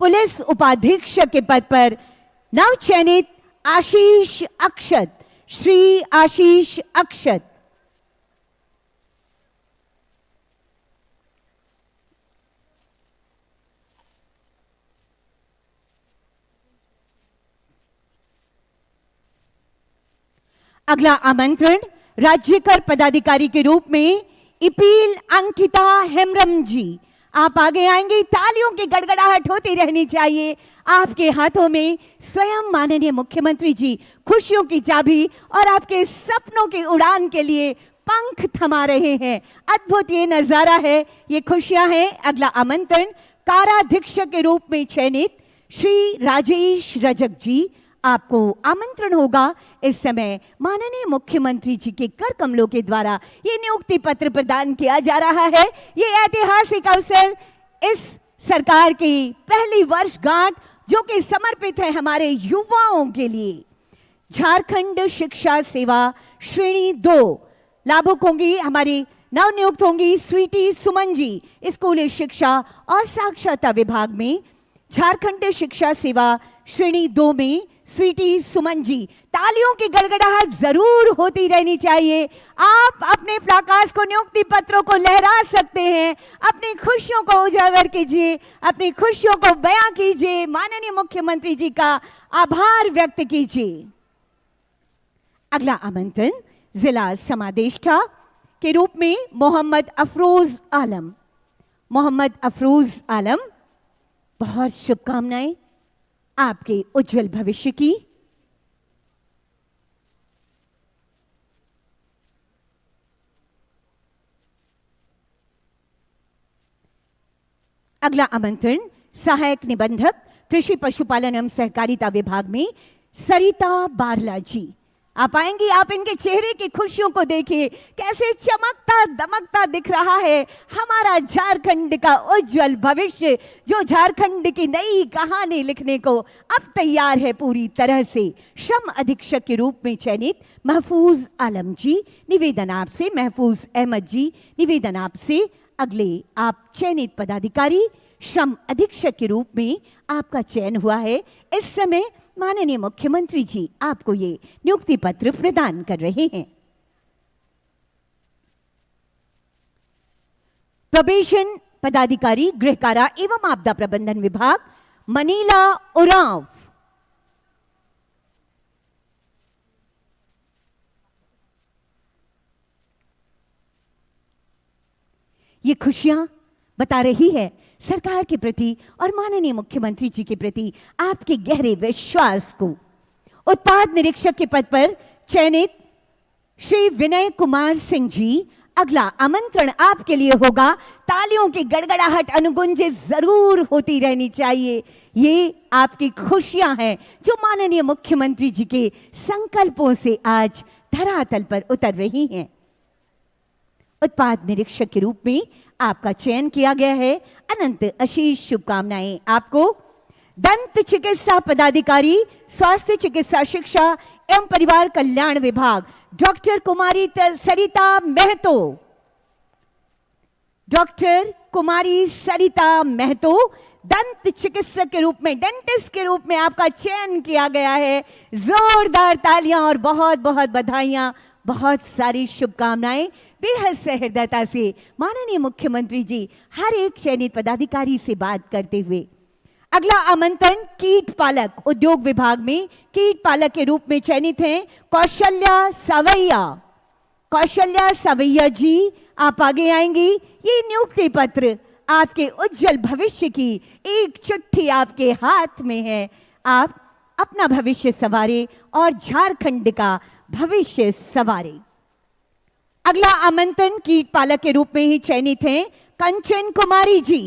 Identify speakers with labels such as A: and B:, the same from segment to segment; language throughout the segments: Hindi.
A: पुलिस उपाधीक्षक के पद पर नव चयनित आशीष अक्षत, श्री आशीष अक्षत। अगला आमंत्रण राज्य कर पदाधिकारी के रूप में इपील अंकिता हेम्ब्रम जी, आप आगे आएंगे। तालियों की गड़गड़ाहट होती रहनी चाहिए। आपके हाथों में स्वयं माननीय मुख्यमंत्री जी खुशियों की चाबी और आपके सपनों की उड़ान के लिए पंख थमा रहे हैं। अद्भुत ये नजारा है, ये खुशियां हैं। अगला आमंत्रण काराधीक्षक के रूप में चयनित श्री राजेश रजक जी, आपको आमंत्रण होगा। इस समय माननीय मुख्यमंत्री जी के कर कमलों के द्वारा ये नियुक्ति पत्र प्रदान किया जा रहा है। ये ऐतिहासिक अवसर इस सरकार की पहली वर्षगांठ जो कि समर्पित है हमारे युवाओं के लिए। झारखंड शिक्षा सेवा श्रेणी 2 लाभुक होंगी, हमारी नवनियुक्त होंगी स्वीटी सुमन जी, स्कूली शिक्षा और साक्षरता विभाग में। झारखंड शिक्षा सेवा श्रेणी 2 में स्वीटी सुमन जी। तालियों की गड़गड़ाहट जरूर होती रहनी चाहिए। आप अपने प्रकाश को, नियुक्ति पत्रों को लहरा सकते हैं। अपनी खुशियों को उजागर कीजिए, अपनी खुशियों को बयां कीजिए, माननीय मुख्यमंत्री जी का आभार व्यक्त कीजिए। अगला आमंत्रण जिला समादेष्टा के रूप में मोहम्मद अफरोज आलम। मोहम्मद अफरोज आलम, बहुत शुभकामनाएं आपके उज्जवल भविष्य की। अगला आमंत्रण सहायक निबंधक कृषि पशुपालन एवं सहकारिता विभाग में सरिता बारला जी, आप आएंगी। आप इनके चेहरे की खुशियों को देखिए, कैसे चमकता दमकता दिख रहा है हमारा झारखंड का उज्जवल भविष्य, जो झारखंड की नई कहानी लिखने को अब तैयार है पूरी तरह से। श्रम अधीक्षक के रूप में चयनित महफूज आलम जी, निवेदन आपसे। महफूज अहमद जी, निवेदन आपसे। अगले आप चयनित पदाधिकारी श्रम अधीक्षक के रूप में आपका चयन हुआ है। इस समय माननीय मुख्यमंत्री जी आपको ये नियुक्ति पत्र प्रदान कर रहे हैं। प्रोबेशन पदाधिकारी गृह कारा एवं आपदा प्रबंधन विभाग मनीला उरांव, ये खुशियां बता रही है सरकार के प्रति और माननीय मुख्यमंत्री जी के प्रति आपके गहरे विश्वास को। उत्पाद निरीक्षक के पद पर चयनित श्री विनय कुमार सिंह जी, अगला आमंत्रण आपके लिए होगा। तालियों की गड़गड़ाहट अनुगुंजित जरूर होती रहनी चाहिए। ये आपकी खुशियां हैं जो माननीय मुख्यमंत्री जी के संकल्पों से आज धरातल पर उतर रही हैं। उत्पाद निरीक्षक के रूप में आपका चयन किया गया है। अनंत अशीष शुभकामनाएं आपको। दंत चिकित्सा पदाधिकारी स्वास्थ्य चिकित्सा शिक्षा एवं परिवार कल्याण विभाग डॉक्टर कुमारी सरिता महतो। डॉक्टर कुमारी सरिता महतो, दंत चिकित्सक के रूप में, डेंटिस्ट के रूप में आपका चयन किया गया है। जोरदार तालियां और बहुत बहुत बधाइयां, बहुत सारी शुभकामनाएं। बेहद सहृदयता से माननीय मुख्यमंत्री जी हर एक चयनित पदाधिकारी से बात करते हुए। अगला आमंत्रण कीट पालक उद्योग विभाग में कीट पालक के रूप में चयनित हैं कौशल्या सवैया। कौशल्या सवैया जी, आप आगे आएंगी। ये नियुक्ति पत्र आपके उज्जवल भविष्य की एक चिट्ठी आपके हाथ में है। आप अपना भविष्य संवारे और झारखंड का भविष्य संवारे। अगला आमंत्रण कीट पालक के रूप में ही चयनित हैं कंचन कुमारी जी।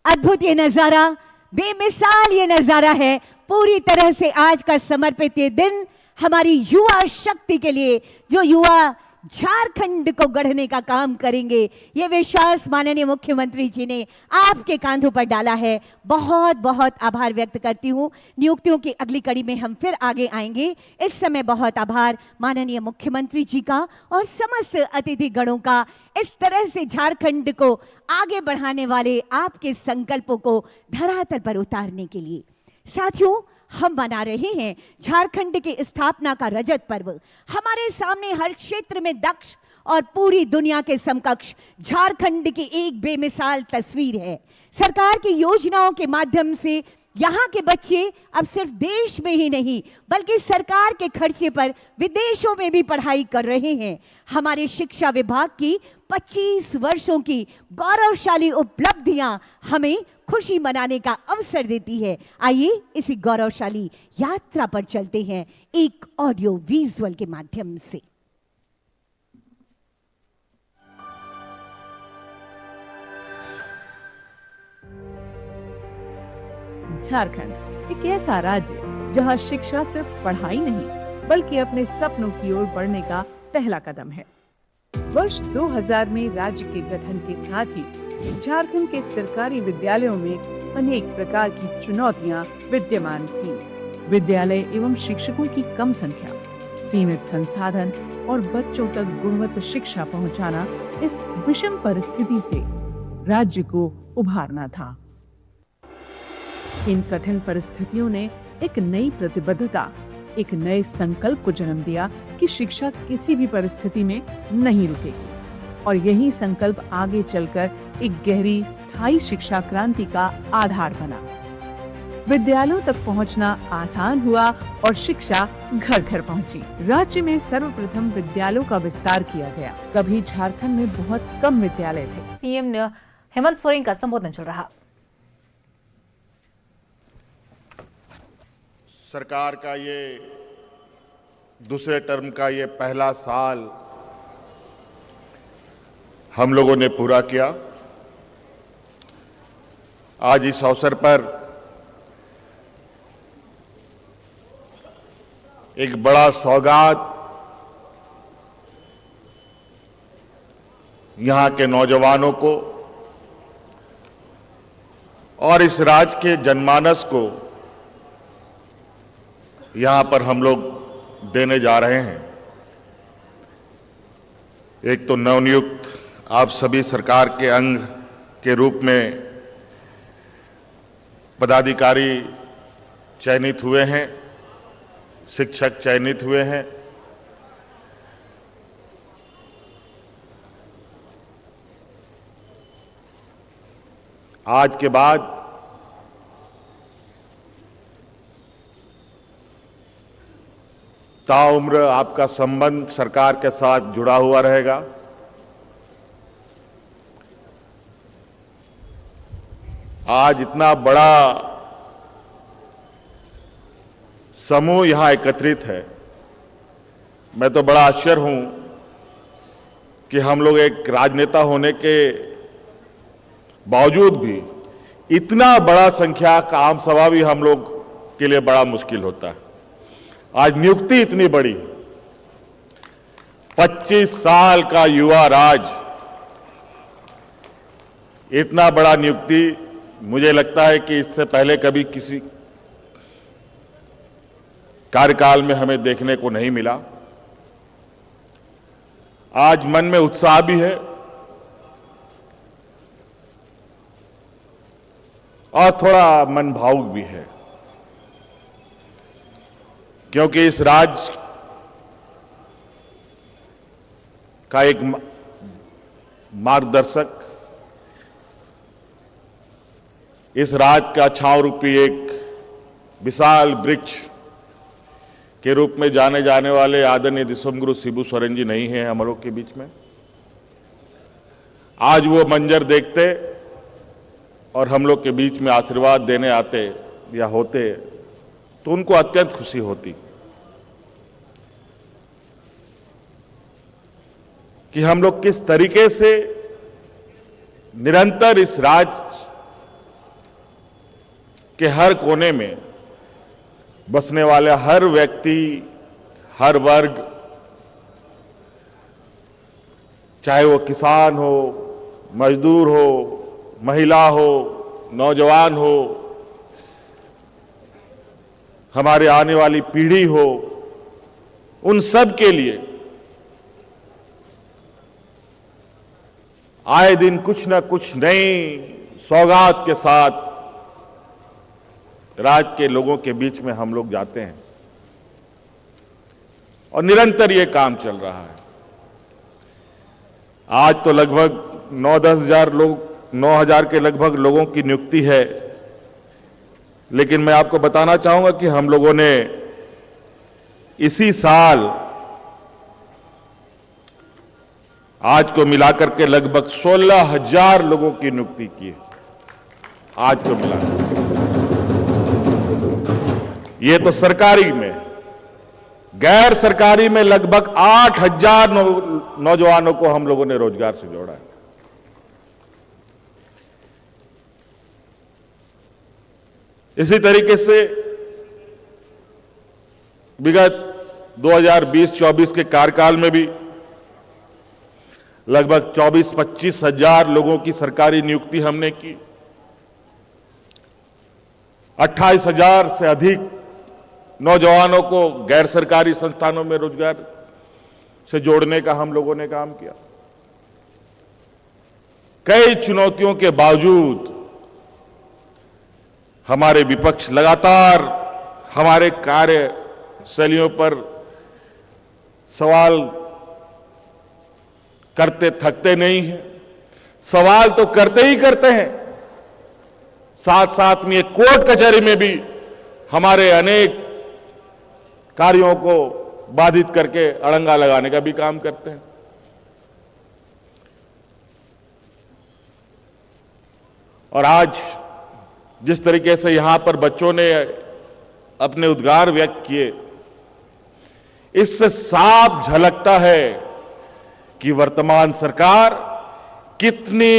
A: अद्भुत ये नजारा, बेमिसाल ये नजारा है। पूरी तरह से आज का समर्पित ये दिन हमारी युवा शक्ति के लिए, जो युवा झारखंड को गढ़ने का काम करेंगे। ये विश्वास माननीय मुख्यमंत्री जी ने आपके कांधों पर डाला है। बहुत बहुत आभार व्यक्त करती हूँ। नियुक्तियों की अगली कड़ी में हम फिर आगे आएंगे। इस समय बहुत आभार माननीय मुख्यमंत्री जी का और समस्त अतिथि गणों का, इस तरह से झारखंड को आगे बढ़ाने वाले आपके संकल्पों को धरातल पर उतारने के लिए। साथियों, हम मना रहे हैं झारखंड की स्थापना का रजत पर्व। हमारे सामने हर क्षेत्र में दक्ष और पूरी दुनिया के समकक्ष झारखंड की एक बेमिसाल तस्वीर है। सरकार की योजनाओं के माध्यम से यहाँ के बच्चे अब सिर्फ देश में ही नहीं बल्कि सरकार के खर्चे पर विदेशों में भी पढ़ाई कर रहे हैं। हमारे शिक्षा विभाग की 25 वर्षों की गौरवशाली उपलब्धियां हमें खुशी मनाने का अवसर देती है। आइए इसी गौरवशाली यात्रा पर चलते हैं एक ऑडियो विजुअल के माध्यम से।
B: झारखंड एक ऐसा राज्य जहां शिक्षा सिर्फ पढ़ाई नहीं बल्कि अपने सपनों की ओर बढ़ने का पहला कदम है। वर्ष 2000 में राज्य के गठन के साथ ही झारखंड के सरकारी विद्यालयों में अनेक प्रकार की चुनौतियां विद्यमान थीं। विद्यालय एवं शिक्षकों की कम संख्या, सीमित संसाधन और बच्चों तक गुणवत्ता शिक्षा पहुंचाना इस विषम परिस्थिति से राज्य को उभारना था। इन कठिन परिस्थितियों ने एक नई प्रतिबद्धता, एक नए संकल्प को जन्म दिया कि शिक्षा किसी भी परिस्थिति में नहीं रुकेगी और यही संकल्प आगे चलकर एक गहरी स्थायी शिक्षा क्रांति का आधार बना। विद्यालयों तक पहुंचना आसान हुआ और शिक्षा घर घर पहुंची। राज्य में सर्वप्रथम विद्यालयों का विस्तार किया गया। कभी झारखंड में बहुत कम विद्यालय थे।
C: सीएम हेमंत सोरेन का संबोधन चल रहा।
D: सरकार का ये दूसरे टर्म का ये पहला साल हम लोगों ने पूरा किया। आज इस अवसर पर एक बड़ा सौगात यहां के नौजवानों को और इस राज्य के जनमानस को यहां पर हम लोग देने जा रहे हैं। एक तो नवनियुक्त आप सभी सरकार के अंग के रूप में पदाधिकारी चयनित हुए हैं, शिक्षक चयनित हुए हैं। आज के बाद ताउम्र आपका संबंध सरकार के साथ जुड़ा हुआ रहेगा। आज इतना बड़ा समूह यहां एकत्रित है। मैं तो बड़ा आश्चर्य हूं कि हम लोग एक राजनेता होने के बावजूद भी इतना बड़ा संख्या का आम सभा भी हम लोग के लिए बड़ा मुश्किल होता है। आज नियुक्ति इतनी बड़ी, 25 साल का युवा राज, इतना बड़ा नियुक्ति मुझे लगता है कि इससे पहले कभी किसी कार्यकाल में हमें देखने को नहीं मिला। आज मन में उत्साह भी है और थोड़ा मन भावुक भी है, क्योंकि इस राज्य का एक मार्गदर्शक, इस राज्य का छांव रूपी एक विशाल वृक्ष के रूप में जाने जाने वाले आदरणीय दिसंगुरु शिबू सोरेन जी नहीं हैं हम लोग के बीच में। आज वो मंजर देखते और हम लोग के बीच में आशीर्वाद देने आते या होते तो उनको अत्यंत खुशी होती कि हम लोग किस तरीके से निरंतर इस राज्य के हर कोने में बसने वाले हर व्यक्ति, हर वर्ग चाहे वो किसान हो, मजदूर हो, महिला हो, नौजवान हो, हमारे आने वाली पीढ़ी हो, उन सब के लिए आए दिन कुछ न कुछ नई सौगात के साथ राज्य के लोगों के बीच में हम लोग जाते हैं और निरंतर ये काम चल रहा है। आज तो लगभग 9-10 हजार लोग, 9,000 के लगभग लोगों की नियुक्ति है, लेकिन मैं आपको बताना चाहूंगा कि हम लोगों ने इसी साल आज को मिलाकर के लगभग 16,000 लोगों की नियुक्ति की है। आज को मिलाकर ये तो सरकारी में, गैर सरकारी में लगभग 8,000 नौजवानों को हम लोगों ने रोजगार से जोड़ा है। इसी तरीके से विगत 2020-24 के कार्यकाल में भी लगभग 24-25 हजार लोगों की सरकारी नियुक्ति हमने की। 28,000 से अधिक नौजवानों को गैर सरकारी संस्थानों में रोजगार से जोड़ने का हम लोगों ने काम किया। कई चुनौतियों के बावजूद हमारे विपक्ष लगातार हमारे कार्यशैलियों पर सवाल करते थकते नहीं हैं। सवाल तो करते ही करते हैं, साथ साथ में कोर्ट कचहरी में भी हमारे अनेक कार्यों को बाधित करके अड़ंगा लगाने का भी काम करते हैं। और आज जिस तरीके से यहां पर बच्चों ने अपने उद्गार व्यक्त किए, इससे साफ झलकता है कि वर्तमान सरकार कितनी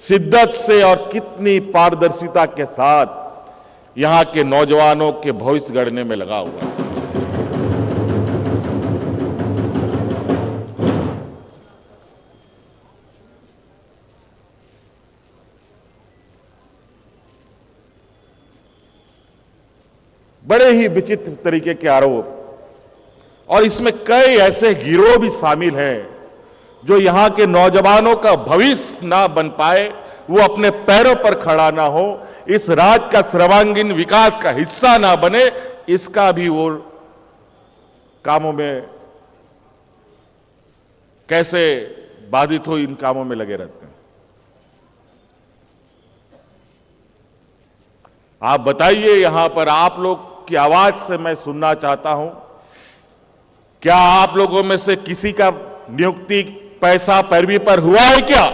D: शिद्दत से और कितनी पारदर्शिता के साथ यहां के नौजवानों के भविष्य गढ़ने में लगा हुआ है। बड़े ही विचित्र तरीके के आरोप, और इसमें कई ऐसे गिरोह भी शामिल हैं जो यहां के नौजवानों का भविष्य ना बन पाए, वो अपने पैरों पर खड़ा ना हो, इस राज्य का सर्वांगीण विकास का हिस्सा ना बने, इसका भी वो कामों में कैसे बाधित हो, इन कामों में लगे रहते हैं। आप बताइए, यहां पर आप लोग की आवाज से मैं सुनना चाहता हूं, क्या आप लोगों में से किसी का नियुक्ति पैसा पैरवी पर हुआ है क्या?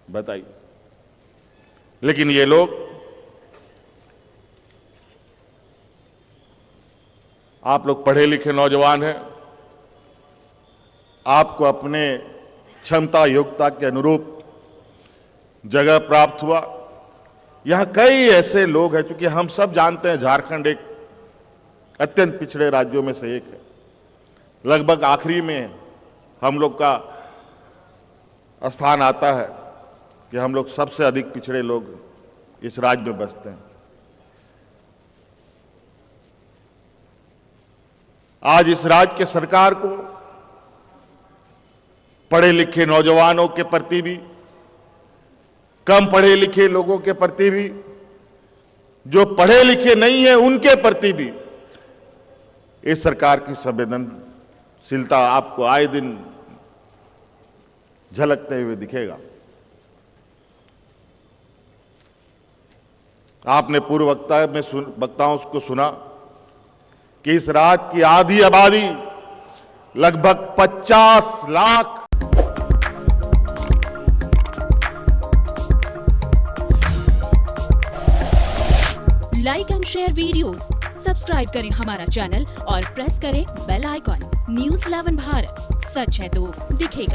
D: बताइए। लेकिन ये लोग आप लोग पढ़े लिखे नौजवान हैं, आपको अपने क्षमता योग्यता के अनुरूप जगह प्राप्त हुआ। यहां कई ऐसे लोग हैं, चूंकि हम सब जानते हैं झारखंड एक अत्यंत पिछड़े राज्यों में से एक है, लगभग आखिरी में हम लोग का स्थान आता है कि हम लोग सबसे अधिक पिछड़े लोग इस राज्य में बसते हैं। आज इस राज्य के सरकार को पढ़े लिखे नौजवानों के प्रति भी, कम पढ़े लिखे लोगों के प्रति भी, जो पढ़े लिखे नहीं है उनके प्रति भी इस सरकार की संवेदनशीलता आपको आए दिन झलकते हुए दिखेगा। आपने पूर्व वक्ताओं को सुना कि इस राज्य की आधी आबादी लगभग 50 lakh
E: like and share videos, subscribe करें हमारा चैनल और प्रेस करें बेल आइकॉन। न्यूज़ 11 भारत, सच है तो दिखेगा।